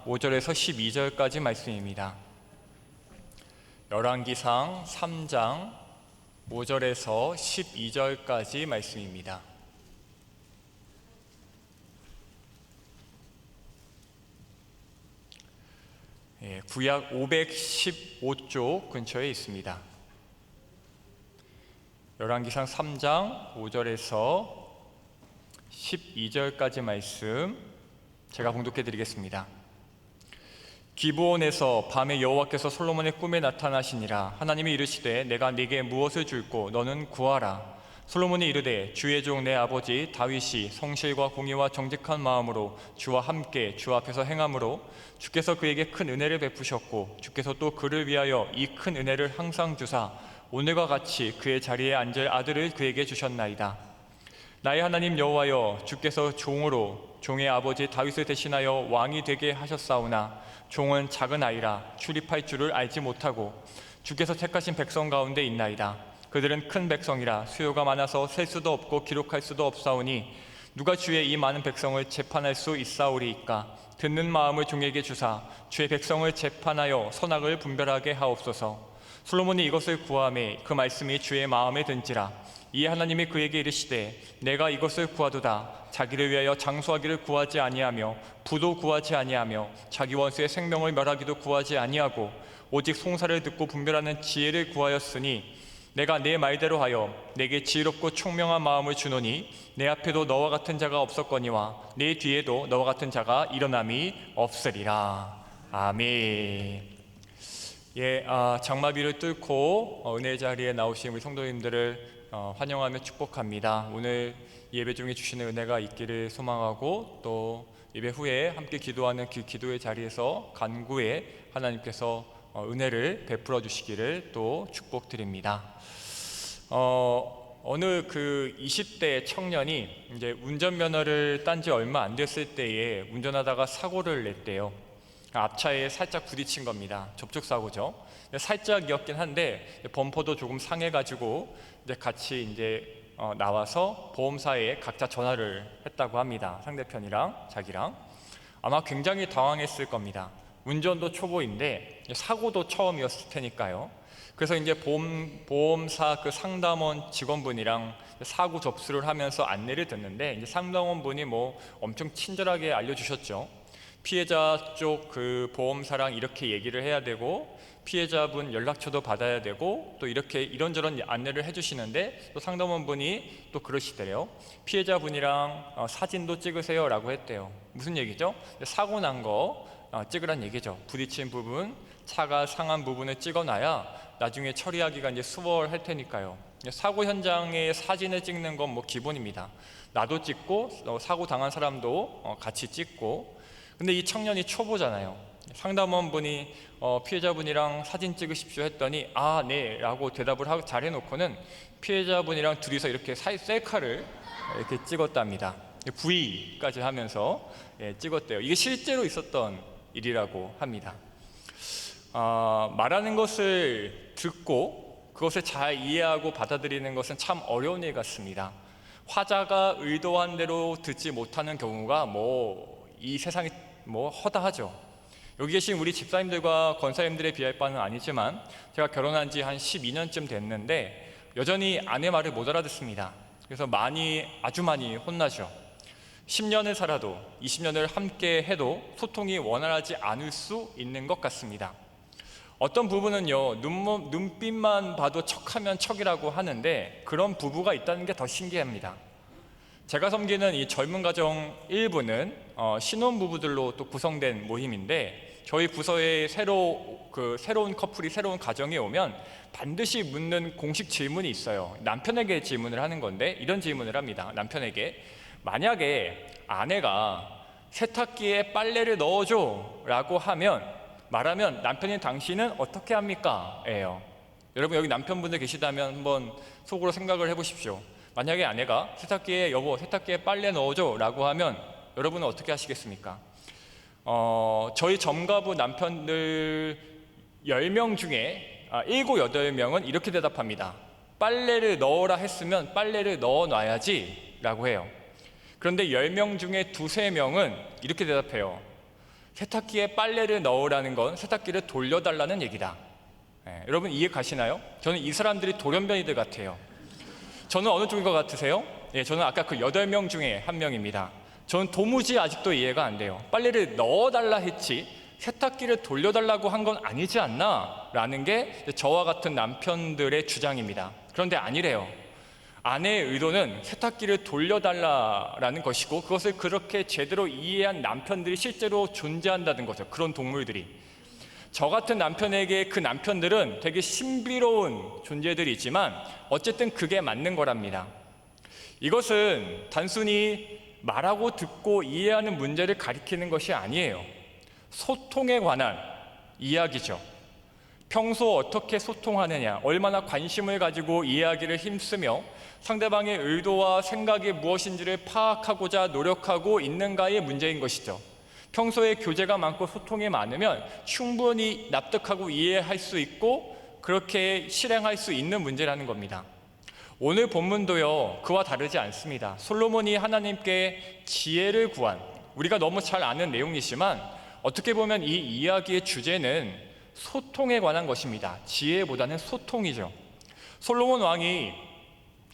5절에서 12절까지 말씀입니다. 열왕기상 3장 5절에서 12절까지 말씀입니다. 구약 515쪽 근처에 있습니다. 열왕기상 3장 5절에서 12절까지 말씀 제가 봉독해 드리겠습니다. 기브온에서 밤에 여호와께서 솔로몬의 꿈에 나타나시니라. 하나님이 이르시되 내가 네게 무엇을 줄꼬 너는 구하라. 솔로몬이 이르되 주의 종 내 아버지 다윗이 성실과 공의와 정직한 마음으로 주와 함께 주 앞에서 행함으로 주께서 그에게 큰 은혜를 베푸셨고 주께서 또 그를 위하여 이 큰 은혜를 항상 주사 오늘과 같이 그의 자리에 앉을 아들을 그에게 주셨나이다. 나의 하나님 여호와여, 주께서 종으로 종의 아버지 다윗을 대신하여 왕이 되게 하셨사오나 종은 작은 아이라 출입할 줄을 알지 못하고 주께서 택하신 백성 가운데 있나이다. 그들은 큰 백성이라 수요가 많아서 셀 수도 없고 기록할 수도 없사오니 누가 주의 이 많은 백성을 재판할 수 있사오리이까. 듣는 마음을 종에게 주사 주의 백성을 재판하여 선악을 분별하게 하옵소서. 솔로몬이 이것을 구하매 그 말씀이 주의 마음에 든지라. 이에 하나님이 그에게 이르시되 내가 이것을 구하도다. 자기를 위하여 장수하기를 구하지 아니하며 부도 구하지 아니하며 자기 원수의 생명을 멸하기도 구하지 아니하고 오직 송사를 듣고 분별하는 지혜를 구하였으니 내가 내 말대로 하여 내게 지혜롭고 총명한 마음을 주노니 내 앞에도 너와 같은 자가 없었거니와 내 뒤에도 너와 같은 자가 일어남이 없으리라. 아멘. 장마비를 뚫고 은혜의 자리에 나오신 우리 성도님들을 환영하며 축복합니다. 오늘 예배 중에 주시는 은혜가 있기를 소망하고 또 예배 후에 함께 기도하는 그 기도의 자리에서 간구에 하나님께서 은혜를 베풀어 주시기를 또 축복드립니다. 어느 그 20대 청년이 이제 운전면허를 딴 지 얼마 안 됐을 때에 운전하다가 사고를 냈대요. 앞차에 살짝 부딪힌 겁니다. 접촉사고죠. 살짝이었긴 한데 범퍼도 조금 상해가지고 이제 같이 나와서 보험사에 각자 전화를 했다고 합니다. 상대편이랑 자기랑. 아마 굉장히 당황했을 겁니다. 운전도 초보인데 사고도 처음이었을 테니까요. 그래서 이제 보험사 그 상담원 직원분이랑 사고 접수를 하면서 안내를 듣는데 이제 상담원분이 엄청 친절하게 알려주셨죠. 피해자 쪽 그 보험사랑 이렇게 얘기를 해야 되고 피해자분 연락처도 받아야 되고 또 이렇게 이런저런 안내를 해주시는데 또 상담원분이 또 그러시대요. 피해자분이랑 사진도 찍으세요 라고 했대요. 무슨 얘기죠? 사고 난 거 찍으란 얘기죠. 부딪힌 부분, 차가 상한 부분을 찍어놔야 나중에 처리하기가 이제 수월할 테니까요. 사고 현장의 사진을 찍는 건 기본입니다. 나도 찍고 사고 당한 사람도 같이 찍고. 근데 이 청년이 초보잖아요. 상담원분이 피해자분이랑 사진 찍으십시오 했더니 아, 네 라고 대답을 잘 해놓고는 피해자분이랑 둘이서 이렇게 셀카를 이렇게 찍었답니다. V까지 하면서 찍었대요. 이게 실제로 있었던 일이라고 합니다. 말하는 것을 듣고 그것을 잘 이해하고 받아들이는 것은 참 어려운 일 같습니다. 화자가 의도한 대로 듣지 못하는 경우가 이 세상이 허다하죠. 여기 계신 우리 집사님들과 권사님들에 비할 바는 아니지만 제가 결혼한 지 한 12년쯤 됐는데 여전히 아내 말을 못 알아듣습니다. 그래서 아주 많이 혼나죠. 10년을 살아도 20년을 함께 해도 소통이 원활하지 않을 수 있는 것 같습니다. 어떤 부부는요, 눈빛만 봐도 척하면 척이라고 하는데 그런 부부가 있다는 게 더 신기합니다. 제가 섬기는 이 젊은 가정 일부는 신혼부부들로 또 구성된 모임인데 저희 부서에 새로운 커플이 새로운 가정에 오면 반드시 묻는 공식 질문이 있어요. 남편에게 질문을 하는 건데 이런 질문을 합니다. 남편에게 만약에 아내가 세탁기에 빨래를 넣어줘 라고 말하면 남편인 당신은 어떻게 합니까? 예요. 여러분 여기 남편분들 계시다면 한번 속으로 생각을 해보십시오. 만약에 아내가 세탁기에 여보 세탁기에 빨래 넣어줘 라고 하면 여러분은 어떻게 하시겠습니까? 저희 점가부 남편들 10명 중에 7, 8명은 이렇게 대답합니다. 빨래를 넣어라 했으면 빨래를 넣어놔야지 라고 해요. 그런데 10명 중에 2, 3명은 이렇게 대답해요. 세탁기에 빨래를 넣으라는 건 세탁기를 돌려달라는 얘기다. 여러분 이해 가시나요? 저는 이 사람들이 돌연변이들 같아요. 저는 어느 쪽인 것 같으세요? 저는 아까 그 8명 중에 한 명입니다. 저는 도무지 아직도 이해가 안 돼요. 빨래를 넣어달라 했지 세탁기를 돌려달라고 한 건 아니지 않나? 라는 게 저와 같은 남편들의 주장입니다. 그런데 아니래요. 아내의 의도는 세탁기를 돌려달라라는 것이고, 그것을 그렇게 제대로 이해한 남편들이 실제로 존재한다는 거죠. 그런 동물들이. 저 같은 남편에게 그 남편들은 되게 신비로운 존재들이지만 어쨌든 그게 맞는 거랍니다. 이것은 단순히 말하고 듣고 이해하는 문제를 가리키는 것이 아니에요. 소통에 관한 이야기죠. 평소 어떻게 소통하느냐, 얼마나 관심을 가지고 이야기를 힘쓰며 상대방의 의도와 생각이 무엇인지를 파악하고자 노력하고 있는가의 문제인 것이죠. 평소에 교제가 많고 소통이 많으면 충분히 납득하고 이해할 수 있고 그렇게 실행할 수 있는 문제라는 겁니다. 오늘 본문도요, 그와 다르지 않습니다. 솔로몬이 하나님께 지혜를 구한, 우리가 너무 잘 아는 내용이지만 어떻게 보면 이 이야기의 주제는 소통에 관한 것입니다. 지혜보다는 소통이죠. 솔로몬 왕이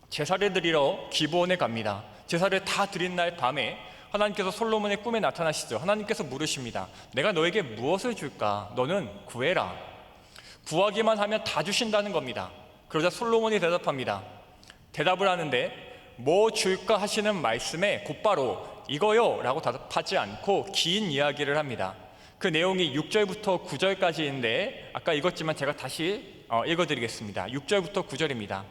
제사를 드리러 기브온에 갑니다. 제사를 다 드린 날 밤에 하나님께서 솔로몬의 꿈에 나타나시죠. 하나님께서 물으십니다. 내가 너에게 무엇을 줄까? 너는 구해라. 구하기만 하면 다 주신다는 겁니다. 그러자 솔로몬이 대답합니다. 대답을 하는데 뭐 줄까 하시는 말씀에 곧바로 이거요 라고 대답하지 않고 긴 이야기를 합니다. 그 내용이 6절부터 9절까지인데 아까 읽었지만 제가 다시 읽어드리겠습니다. 6절부터 9절입니다.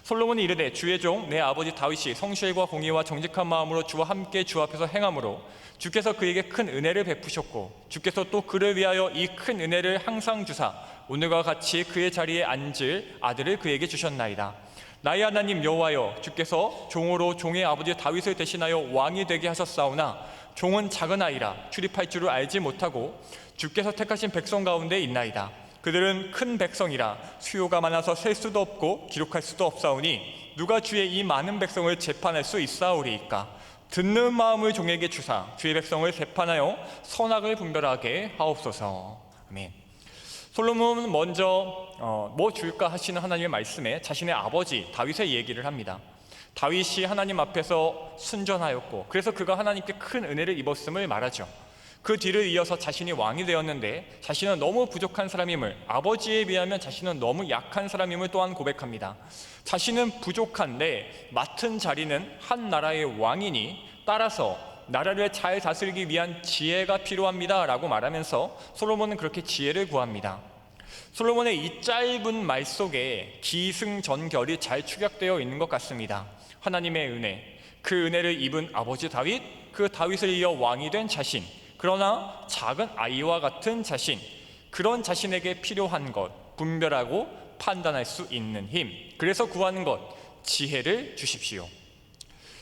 솔로몬이 이르되 주의 종 내 아버지 다윗이 성실과 공의와 정직한 마음으로 주와 함께 주 앞에서 행함으로 주께서 그에게 큰 은혜를 베푸셨고 주께서 또 그를 위하여 이 큰 은혜를 항상 주사 오늘과 같이 그의 자리에 앉을 아들을 그에게 주셨나이다. 나의 하나님 여호와여, 주께서 종으로 종의 아버지 다윗을 대신하여 왕이 되게 하셨사오나 종은 작은 아이라 출입할 줄을 알지 못하고 주께서 택하신 백성 가운데 있나이다. 그들은 큰 백성이라 수요가 많아서 셀 수도 없고 기록할 수도 없사오니 누가 주의 이 많은 백성을 재판할 수 있사오리이까? 듣는 마음을 종에게 주사 주의 백성을 재판하여 선악을 분별하게 하옵소서. 아멘. 솔로몬은 먼저 뭐 줄까 하시는 하나님의 말씀에 자신의 아버지 다윗의 얘기를 합니다. 다윗이 하나님 앞에서 순전하였고 그래서 그가 하나님께 큰 은혜를 입었음을 말하죠. 그 뒤를 이어서 자신이 왕이 되었는데 자신은 너무 부족한 사람임을, 아버지에 비하면 자신은 너무 약한 사람임을 또한 고백합니다. 자신은 부족한데 맡은 자리는 한 나라의 왕이니 따라서 나라를 잘 다스리기 위한 지혜가 필요합니다 라고 말하면서 솔로몬은 그렇게 지혜를 구합니다. 솔로몬의 이 짧은 말 속에 기승전결이 잘 축약되어 있는 것 같습니다. 하나님의 은혜, 그 은혜를 입은 아버지 다윗, 그 다윗을 이어 왕이 된 자신, 그러나 작은 아이와 같은 자신, 그런 자신에게 필요한 것, 분별하고 판단할 수 있는 힘, 그래서 구하는 것, 지혜를 주십시오.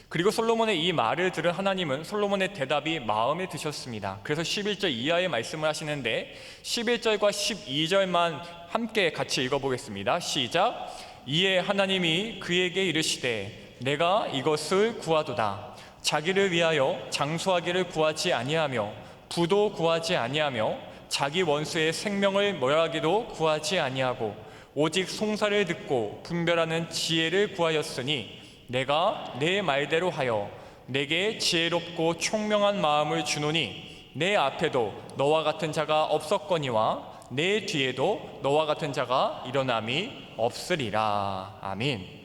그리고 솔로몬의 이 말을 들은 하나님은 솔로몬의 대답이 마음에 드셨습니다. 그래서 11절 이하의 말씀을 하시는데 11절과 12절만 함께 같이 읽어보겠습니다. 시작. 이에 하나님이 그에게 이르시되 내가 이것을 구하도다. 자기를 위하여 장수하기를 구하지 아니하며 부도 구하지 아니하며 자기 원수의 생명을 멸하기도 구하지 아니하고 오직 송사를 듣고 분별하는 지혜를 구하였으니 내가 내 말대로 하여 내게 지혜롭고 총명한 마음을 주노니 내 앞에도 너와 같은 자가 없었거니와 내 뒤에도 너와 같은 자가 일어남이 없으리라. 아멘.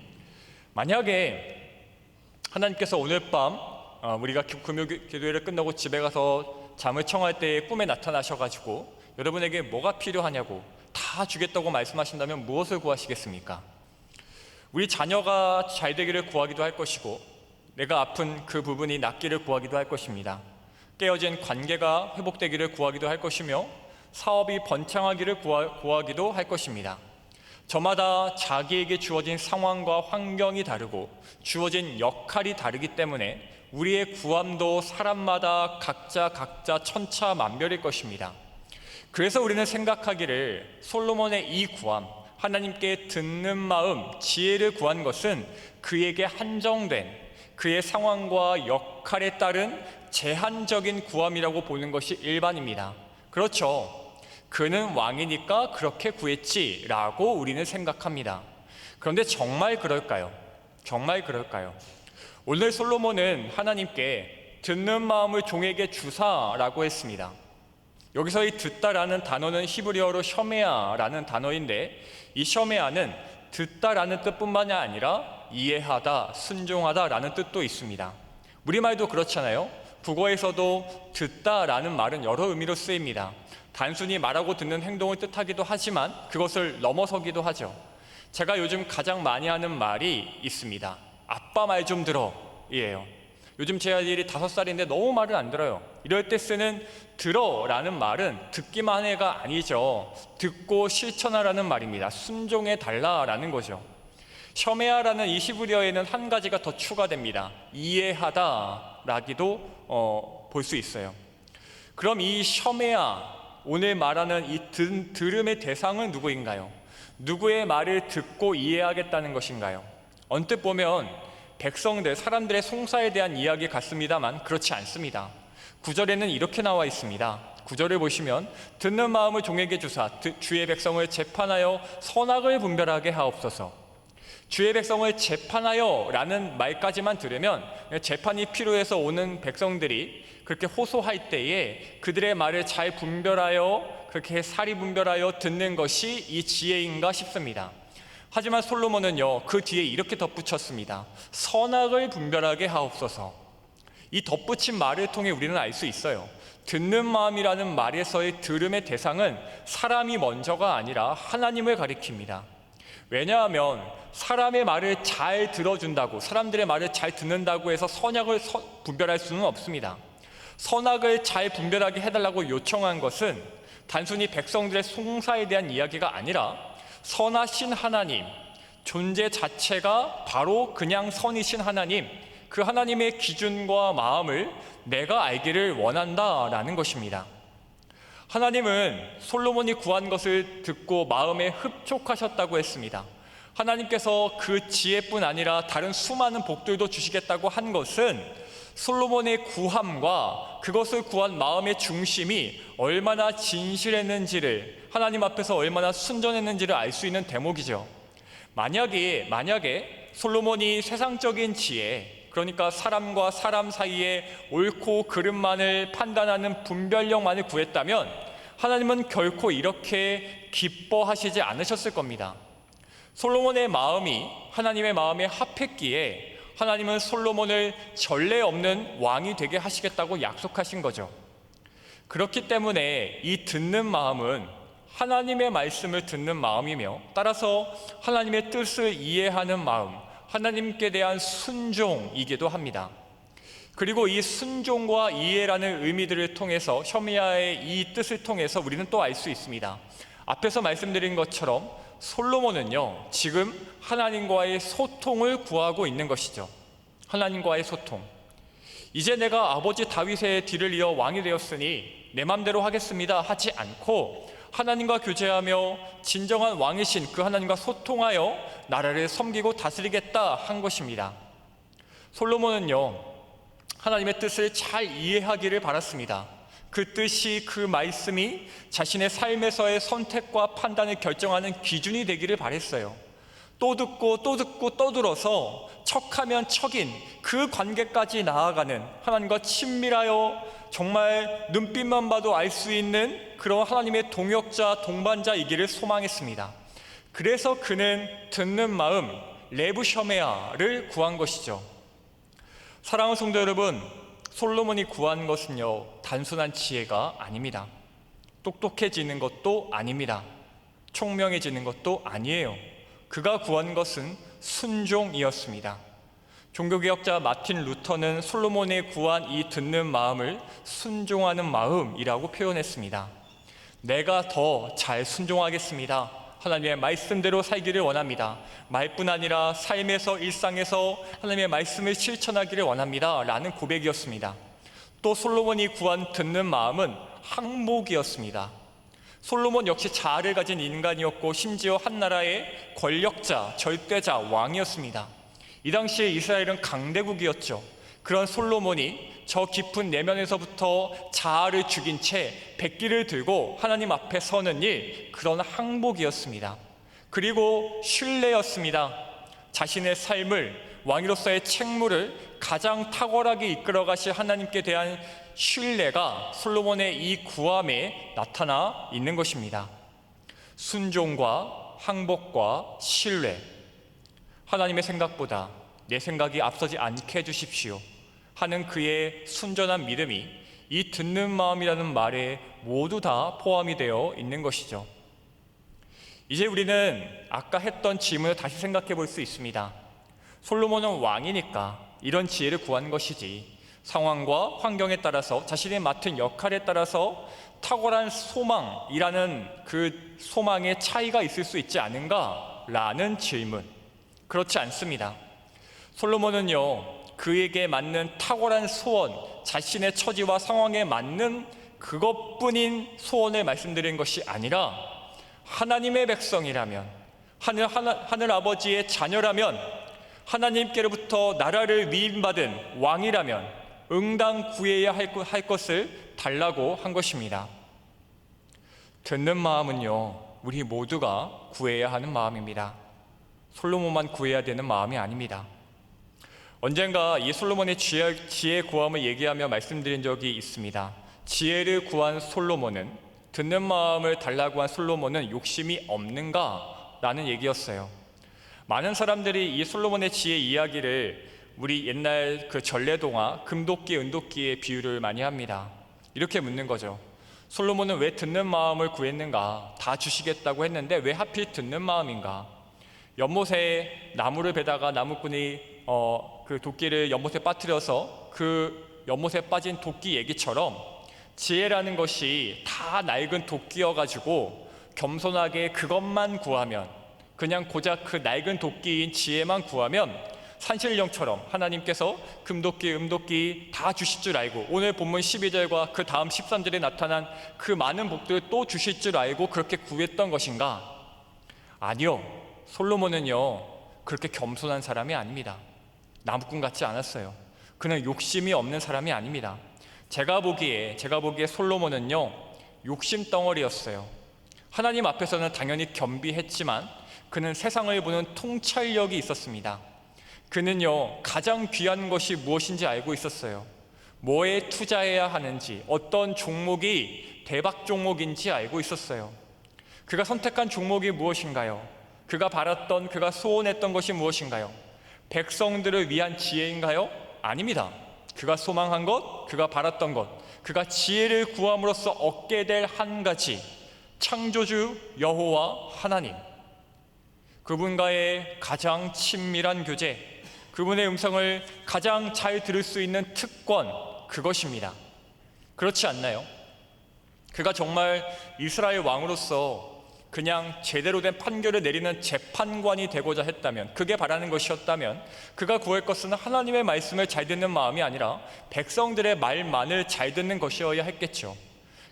만약에 하나님께서 오늘 밤 우리가 금요 기도회를 끝나고 집에 가서 잠을 청할 때 꿈에 나타나셔가지고 여러분에게 뭐가 필요하냐고 다 주겠다고 말씀하신다면 무엇을 구하시겠습니까? 우리 자녀가 잘 되기를 구하기도 할 것이고 내가 아픈 그 부분이 낫기를 구하기도 할 것입니다. 깨어진 관계가 회복되기를 구하기도 할 것이며 사업이 번창하기를 구하기도 할 것입니다. 저마다 자기에게 주어진 상황과 환경이 다르고 주어진 역할이 다르기 때문에 우리의 구함도 사람마다 각자 천차만별일 것입니다. 그래서 우리는 생각하기를 솔로몬의 이 구함, 하나님께 듣는 마음, 지혜를 구한 것은 그에게 한정된, 그의 상황과 역할에 따른 제한적인 구함이라고 보는 것이 일반입니다. 그렇죠. 그는 왕이니까 그렇게 구했지라고 우리는 생각합니다. 그런데 정말 그럴까요? 정말 그럴까요? 오늘 솔로몬은 하나님께 듣는 마음을 종에게 주사라고 했습니다. 여기서 이 듣다라는 단어는 히브리어로 셔메아라는 단어인데, 이 셔메아는 듣다라는 뜻뿐만이 아니라 이해하다, 순종하다라는 뜻도 있습니다. 우리말도 그렇잖아요. 국어에서도 듣다라는 말은 여러 의미로 쓰입니다. 단순히 말하고 듣는 행동을 뜻하기도 하지만 그것을 넘어서기도 하죠. 제가 요즘 가장 많이 하는 말이 있습니다. 아빠 말 좀 들어 이에요. 요즘 제 아들이 5살인데 너무 말을 안 들어요. 이럴 때 쓰는 들어라는 말은 듣기만 해가 아니죠. 듣고 실천하라는 말입니다. 순종해 달라라는 거죠. 셔메아라는 이 히브리어에는 한 가지가 더 추가됩니다. 이해하다라기도 볼 수 있어요. 그럼 이 셔메아, 오늘 말하는 이 들음의 대상은 누구인가요? 누구의 말을 듣고 이해하겠다는 것인가요? 언뜻 보면 백성들, 사람들의 송사에 대한 이야기 같습니다만 그렇지 않습니다. 9절에는 이렇게 나와 있습니다. 9절을 보시면 듣는 마음을 종에게 주사 주의 백성을 재판하여 선악을 분별하게 하옵소서. 주의 백성을 재판하여 라는 말까지만 들으면 재판이 필요해서 오는 백성들이 그렇게 호소할 때에 그들의 말을 잘 분별하여, 그렇게 사리 분별하여 듣는 것이 이 지혜인가 싶습니다. 하지만 솔로몬은요, 그 뒤에 이렇게 덧붙였습니다. 선악을 분별하게 하옵소서. 이 덧붙인 말을 통해 우리는 알 수 있어요. 듣는 마음이라는 말에서의 들음의 대상은 사람이 먼저가 아니라 하나님을 가리킵니다. 왜냐하면 사람의 말을 잘 들어준다고, 사람들의 말을 잘 듣는다고 해서 선악을 분별할 수는 없습니다. 선악을 잘 분별하게 해달라고 요청한 것은 단순히 백성들의 송사에 대한 이야기가 아니라 선하신 하나님, 존재 자체가 바로 그냥 선이신 하나님, 그 하나님의 기준과 마음을 내가 알기를 원한다라는 것입니다. 하나님은 솔로몬이 구한 것을 듣고 마음에 흡족하셨다고 했습니다. 하나님께서 그 지혜뿐 아니라 다른 수많은 복들도 주시겠다고 한 것은 솔로몬의 구함과 그것을 구한 마음의 중심이 얼마나 진실했는지를, 하나님 앞에서 얼마나 순전했는지를 알 수 있는 대목이죠. 만약에 솔로몬이 세상적인 지혜, 그러니까 사람과 사람 사이에 옳고 그름만을 판단하는 분별력만을 구했다면 하나님은 결코 이렇게 기뻐하시지 않으셨을 겁니다. 솔로몬의 마음이 하나님의 마음에 합했기에 하나님은 솔로몬을 전례 없는 왕이 되게 하시겠다고 약속하신 거죠. 그렇기 때문에 이 듣는 마음은 하나님의 말씀을 듣는 마음이며, 따라서 하나님의 뜻을 이해하는 마음, 하나님께 대한 순종이기도 합니다. 그리고 이 순종과 이해라는 의미들을 통해서, 셔메아의 이 뜻을 통해서 우리는 또 알 수 있습니다. 앞에서 말씀드린 것처럼 솔로몬은요, 지금 하나님과의 소통을 구하고 있는 것이죠. 하나님과의 소통. 이제 내가 아버지 다윗의 뒤를 이어 왕이 되었으니 내 맘대로 하겠습니다 하지 않고 하나님과 교제하며 진정한 왕이신 그 하나님과 소통하여 나라를 섬기고 다스리겠다 한 것입니다. 솔로몬은요, 하나님의 뜻을 잘 이해하기를 바랐습니다. 그 뜻이, 그 말씀이 자신의 삶에서의 선택과 판단을 결정하는 기준이 되기를 바랬어요. 또 듣고 또 듣고 또 들어서 척하면 척인 그 관계까지 나아가는, 하나님과 친밀하여 정말 눈빛만 봐도 알 수 있는 그런 하나님의 동역자, 동반자이기를 소망했습니다. 그래서 그는 듣는 마음, 레브 셔메아를 구한 것이죠. 사랑하는 성도 여러분, 솔로몬이 구한 것은요, 단순한 지혜가 아닙니다. 똑똑해지는 것도 아닙니다. 총명해지는 것도 아니에요. 그가 구한 것은 순종이었습니다. 종교개혁자 마틴 루터는 솔로몬이 구한 이 듣는 마음을 순종하는 마음이라고 표현했습니다. 내가 더 잘 순종하겠습니다. 하나님의 말씀대로 살기를 원합니다. 말뿐 아니라 삶에서, 일상에서 하나님의 말씀을 실천하기를 원합니다 라는 고백이었습니다. 또 솔로몬이 구한 듣는 마음은 항목이었습니다. 솔로몬 역시 자아를 가진 인간이었고 심지어 한 나라의 권력자, 절대자, 왕이었습니다. 이 당시에 이스라엘은 강대국이었죠. 그런 솔로몬이 저 깊은 내면에서부터 자아를 죽인 채 백기를 들고 하나님 앞에 서는 일, 그런 항복이었습니다. 그리고 신뢰였습니다. 자신의 삶을, 왕으로서의 책무를 가장 탁월하게 이끌어 가실 하나님께 대한 신뢰가 솔로몬의 이 구함에 나타나 있는 것입니다. 순종과 항복과 신뢰, 하나님의 생각보다 내 생각이 앞서지 않게 해주십시오 하는 그의 순전한 믿음이 이 듣는 마음이라는 말에 모두 다 포함이 되어 있는 것이죠. 이제 우리는 아까 했던 질문을 다시 생각해 볼 수 있습니다. 솔로몬은 왕이니까 이런 지혜를 구한 것이지, 상황과 환경에 따라서 자신이 맡은 역할에 따라서 탁월한 소망이라는 그 소망의 차이가 있을 수 있지 않은가? 라는 질문. 그렇지 않습니다. 솔로몬은요, 그에게 맞는 탁월한 소원, 자신의 처지와 상황에 맞는 그것뿐인 소원을 말씀드린 것이 아니라 하나님의 백성이라면, 하늘 아버지의 자녀라면, 하나님께로부터 나라를 위임받은 왕이라면 응당 구해야 할 것을 달라고 한 것입니다. 듣는 마음은요, 우리 모두가 구해야 하는 마음입니다. 솔로몬만 구해야 되는 마음이 아닙니다. 언젠가 이 솔로몬의 지혜 구함을 얘기하며 말씀드린 적이 있습니다. 지혜를 구한 솔로몬은, 듣는 마음을 달라고 한 솔로몬은 욕심이 없는가? 라는 얘기였어요. 많은 사람들이 이 솔로몬의 지혜 이야기를 우리 옛날 그 전래동화 금도끼 은도끼의 비유를 많이 합니다. 이렇게 묻는 거죠. 솔로몬은 왜 듣는 마음을 구했는가? 다 주시겠다고 했는데 왜 하필 듣는 마음인가? 연못에 나무를 베다가 나무꾼이 그 도끼를 연못에 빠뜨려서 그 연못에 빠진 도끼 얘기처럼 지혜라는 것이 다 낡은 도끼여가지고 겸손하게 그것만 구하면, 그냥 고작 그 낡은 도끼인 지혜만 구하면 산신령처럼 하나님께서 금도끼 은도끼 다 주실 줄 알고 오늘 본문 12절과 그 다음 13절에 나타난 그 많은 복들을 또 주실 줄 알고 그렇게 구했던 것인가? 아니요, 솔로몬은요 그렇게 겸손한 사람이 아닙니다. 나무꾼 같지 않았어요. 그는 욕심이 없는 사람이 아닙니다. 제가 보기에 솔로몬은요 욕심 덩어리였어요. 하나님 앞에서는 당연히 겸비했지만 그는 세상을 보는 통찰력이 있었습니다. 그는요 가장 귀한 것이 무엇인지 알고 있었어요. 뭐에 투자해야 하는지, 어떤 종목이 대박 종목인지 알고 있었어요. 그가 선택한 종목이 무엇인가요? 그가 바랐던, 그가 소원했던 것이 무엇인가요? 백성들을 위한 지혜인가요? 아닙니다. 그가 소망한 것, 그가 바랐던 것, 그가 지혜를 구함으로써 얻게 될 한 가지, 창조주 여호와 하나님, 그분과의 가장 친밀한 교제, 그분의 음성을 가장 잘 들을 수 있는 특권, 그것입니다. 그렇지 않나요? 그가 정말 이스라엘 왕으로서 그냥 제대로 된 판결을 내리는 재판관이 되고자 했다면, 그게 바라는 것이었다면 그가 구할 것은 하나님의 말씀을 잘 듣는 마음이 아니라 백성들의 말만을 잘 듣는 것이어야 했겠죠.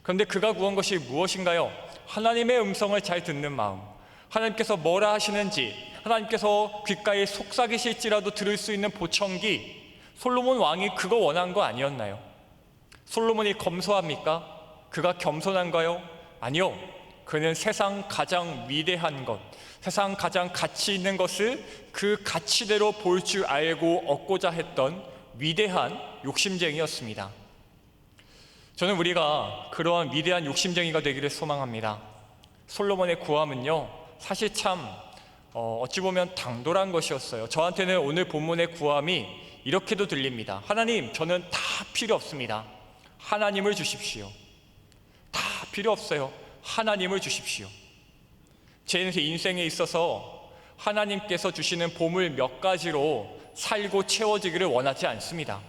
그런데 그가 구한 것이 무엇인가요? 하나님의 음성을 잘 듣는 마음, 하나님께서 뭐라 하시는지, 하나님께서 귓가에 속삭이실지라도 들을 수 있는 보청기. 솔로몬 왕이 그거 원한 거 아니었나요? 솔로몬이 검소합니까? 그가 겸손한가요? 아니요. 그는 세상 가장 위대한 것, 세상 가장 가치 있는 것을 그 가치대로 볼 줄 알고 얻고자 했던 위대한 욕심쟁이였습니다. 저는 우리가 그러한 위대한 욕심쟁이가 되기를 소망합니다. 솔로몬의 구함은요 사실 참 어찌 보면 당돌한 것이었어요. 저한테는 오늘 본문의 구함이 이렇게도 들립니다. 하나님, 저는 다 필요 없습니다. 하나님을 주십시오. 다 필요 없어요. 하나님을 주십시오. 제 인생에 있어서 하나님께서 주시는 보물 몇 가지로 살고 채워지기를 원하지 않습니다.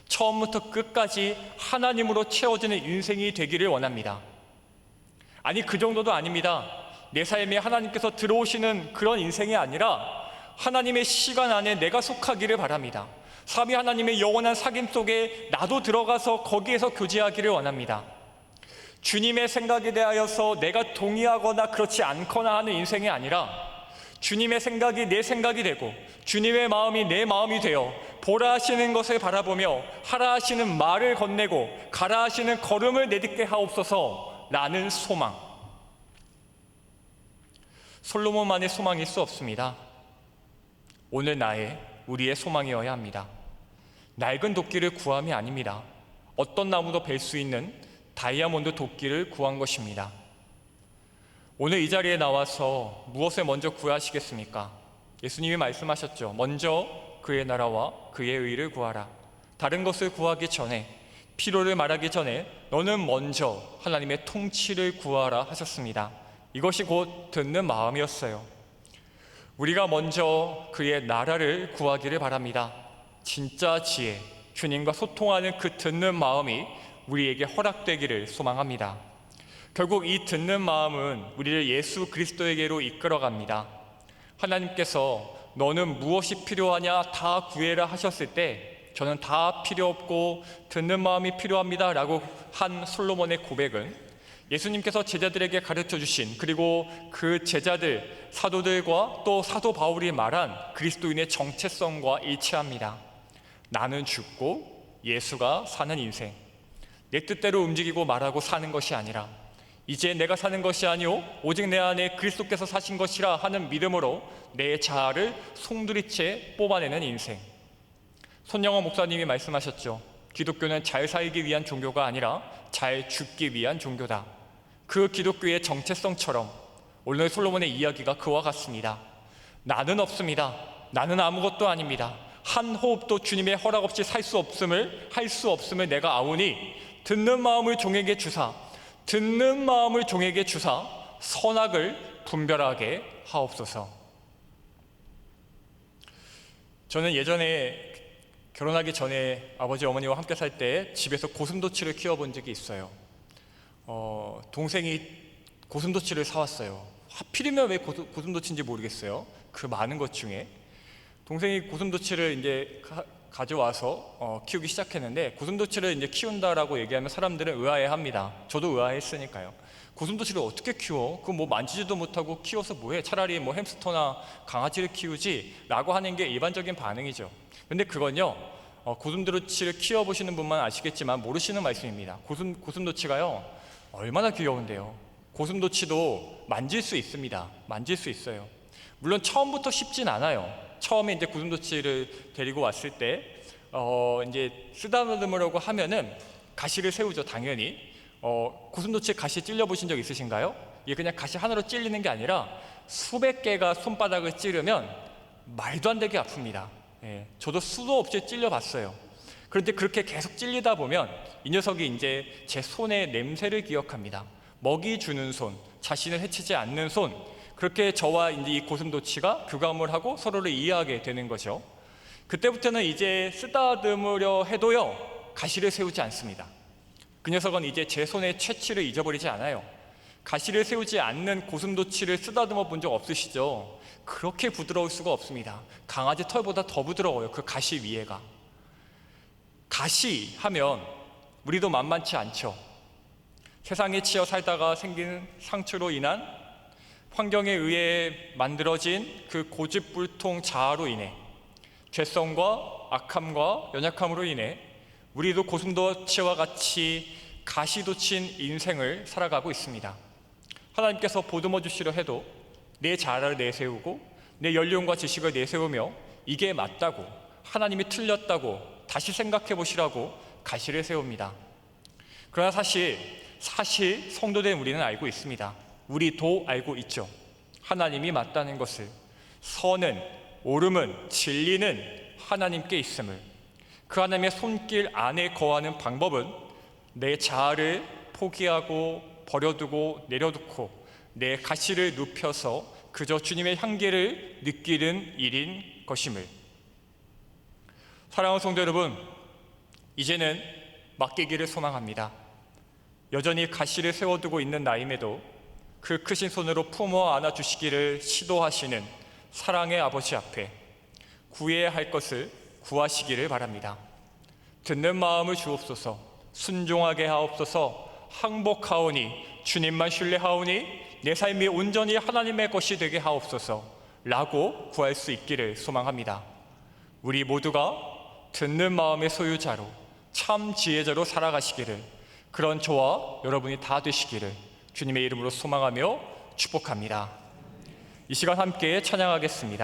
처음부터 끝까지 하나님으로 채워지는 인생이 되기를 원합니다. 아니, 그 정도도 아닙니다. 내 삶에 하나님께서 들어오시는 그런 인생이 아니라 하나님의 시간 안에 내가 속하기를 바랍니다. 삼위 하나님의 영원한 사귐 속에 나도 들어가서 거기에서 교제하기를 원합니다. 주님의 생각에 대하여서 내가 동의하거나 그렇지 않거나 하는 인생이 아니라 주님의 생각이 내 생각이 되고 주님의 마음이 내 마음이 되어 보라 하시는 것을 바라보며 하라 하시는 말을 건네고 가라 하시는 걸음을 내딛게 하옵소서. 라는 소망. 솔로몬만의 소망일 수 없습니다. 오늘 우리의 소망이어야 합니다. 낡은 도끼를 구함이 아닙니다. 어떤 나무도 벨 수 있는 다이아몬드 도끼를 구한 것입니다. 오늘 이 자리에 나와서 무엇을 먼저 구하시겠습니까? 예수님이 말씀하셨죠. 먼저 그의 나라와 그의 의를 구하라. 다른 것을 구하기 전에, 필요를 말하기 전에 너는 먼저 하나님의 통치를 구하라 하셨습니다. 이것이 곧 듣는 마음이었어요. 우리가 먼저 그의 나라를 구하기를 바랍니다. 진짜 지혜, 주님과 소통하는 그 듣는 마음이 우리에게 허락되기를 소망합니다. 결국 이 듣는 마음은 우리를 예수 그리스도에게로 이끌어갑니다. 하나님께서 너는 무엇이 필요하냐 다 구해라 하셨을 때 저는 다 필요 없고 듣는 마음이 필요합니다 라고 한 솔로몬의 고백은 예수님께서 제자들에게 가르쳐 주신, 그리고 그 제자들, 사도들과 또 사도 바울이 말한 그리스도인의 정체성과 일치합니다. 나는 죽고 예수가 사는 인생, 내 뜻대로 움직이고 말하고 사는 것이 아니라 이제 내가 사는 것이 아니오 오직 내 안에 그리스도께서 사신 것이라 하는 믿음으로 내 자아를 송두리째 뽑아내는 인생. 손영원 목사님이 말씀하셨죠. 기독교는 잘 살기 위한 종교가 아니라 잘 죽기 위한 종교다. 그 기독교의 정체성처럼 오늘 솔로몬의 이야기가 그와 같습니다. 나는 없습니다. 나는 아무것도 아닙니다. 한 호흡도 주님의 허락 없이 살 수 없음을, 할 수 없음을 내가 아오니 듣는 마음을 종에게 주사, 듣는 마음을 종에게 주사 선악을 분별하게 하옵소서. 저는 예전에 결혼하기 전에 아버지 어머니와 함께 살 때 집에서 고슴도치를 키워본 적이 있어요. 동생이 고슴도치를 사왔어요. 하필이면 왜 고슴도치인지 모르겠어요. 그 많은 것 중에 동생이 고슴도치를 이제 가져와서 키우기 시작했는데, 고슴도치를 이제 키운다라고 얘기하면 사람들은 의아해합니다. 저도 의아했으니까요. 고슴도치를 어떻게 키워? 그거 뭐 만지지도 못하고 키워서 뭐해? 차라리 뭐 햄스터나 강아지를 키우지 라고 하는 게 일반적인 반응이죠. 근데 그건요, 고슴도치를 키워보시는 분만 아시겠지만 모르시는 말씀입니다. 고슴도치가요 얼마나 귀여운데요. 고슴도치도 만질 수 있습니다. 만질 수 있어요. 물론 처음부터 쉽진 않아요. 처음에 이제 고슴도치를 데리고 왔을 때 이제 쓰다듬으려고 하면은 가시를 세우죠. 당연히. 고슴도치 가시 찔려보신 적 있으신가요? 이게 그냥 가시 하나로 찔리는 게 아니라 수백 개가 손바닥을 찌르면 말도 안 되게 아픕니다. 예, 저도 수도 없이 찔려봤어요. 그런데 그렇게 계속 찔리다 보면 이 녀석이 이제 제 손의 냄새를 기억합니다. 먹이 주는 손, 자신을 해치지 않는 손, 그렇게 저와 이제 이 고슴도치가 교감을 하고 서로를 이해하게 되는 거죠. 그때부터는 이제 쓰다듬으려 해도요 가시를 세우지 않습니다. 그 녀석은 이제 제 손의 채취를 잊어버리지 않아요. 가시를 세우지 않는 고슴도치를 쓰다듬어 본 적 없으시죠? 그렇게 부드러울 수가 없습니다. 강아지 털보다 더 부드러워요. 그 가시 위에가. 가시 하면 우리도 만만치 않죠. 세상에 치여 살다가 생긴 상처로 인한 환경에 의해 만들어진 그 고집불통 자아로 인해, 죄성과 악함과 연약함으로 인해 우리도 고슴도치와 같이 가시도 친 인생을 살아가고 있습니다. 하나님께서 보듬어 주시려 해도 내 자아를 내세우고 내 연륜과 지식을 내세우며 이게 맞다고, 하나님이 틀렸다고 다시 생각해 보시라고 가시를 세웁니다. 그러나 사실 성도된 우리는 알고 있습니다. 우리도 알고 있죠. 하나님이 맞다는 것을, 선은, 옳음은, 진리는 하나님께 있음을, 그 하나님의 손길 안에 거하는 방법은 내 자아를 포기하고 버려두고 내려놓고 내 가시를 눕혀서 그저 주님의 향기를 느끼는 일인 것임을. 사랑하는 성도 여러분, 이제는 맡기기를 소망합니다. 여전히 가시를 세워두고 있는 나임에도 그 크신 손으로 품어 안아주시기를 시도하시는 사랑의 아버지 앞에 구해야 할 것을 구하시기를 바랍니다. 듣는 마음을 주옵소서, 순종하게 하옵소서, 항복하오니 주님만 신뢰하오니 내 삶이 온전히 하나님의 것이 되게 하옵소서 라고 구할 수 있기를 소망합니다. 우리 모두가 듣는 마음의 소유자로 참 지혜자로 살아가시기를, 그런 저와 여러분이 다 되시기를 주님의 이름으로 소망하며 축복합니다. 이 시간 함께 찬양하겠습니다.